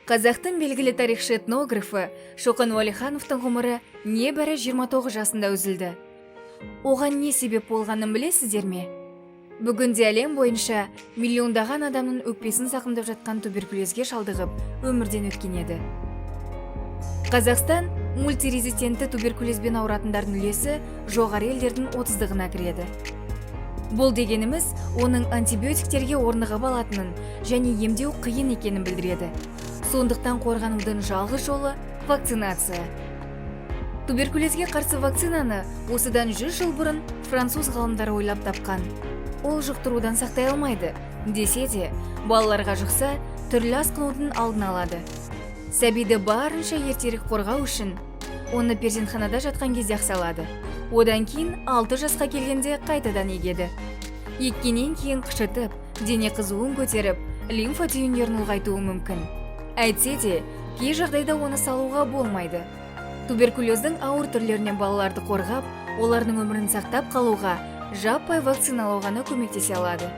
Қазақтың белгілі тарихшы этнографы Шоқан Уәлихановтың ғұмыры небәрі 29 жасында үзілді. Оған не себеп болғанын білесіздер ме? Бүгінде әлем бойынша миллиондаған адамның өкпесін зақымдап жатқан туберкулезге шалдығып өмірден өткен еді. Қазақстан мультирезистентті туберкулезбен ауыратындардың үлесі жоғары елдердің 30-ығына кіреді. Бұл дегеніміз оның антибиотиктерге орнығып алатынын және емдеу қиын екенін білдіреді. Сондықтан қорғанудың жалғыз жолы вакцинация. Туберкулезге қарсы вакцинаны осыдан 100 жыл бұрын француз ғалымдары ойлап тапқан. Ол жұқтырудан сақтай алмайды, десе де, балаларға жұқса түрлі асқынудың алдын алады. Сәбиді барынша ертерек қорғау үшін оны перзентханада жатқан кезде салады. Одан кейін 6 жасқа келгенде қайтадан егеді. Еккеннен кейін қышытып, дене қызуын көтеріп, лимфа түйіндерін ұлғайтуы мүмкін. Әйтсе де, кей жағдайда оны салуға болмайды. Туберкулездің ауыр түрлерінен балаларды қорғап, олардың өмірін сақтап қалуға жаппай вакциналау ғана көмектесе алады.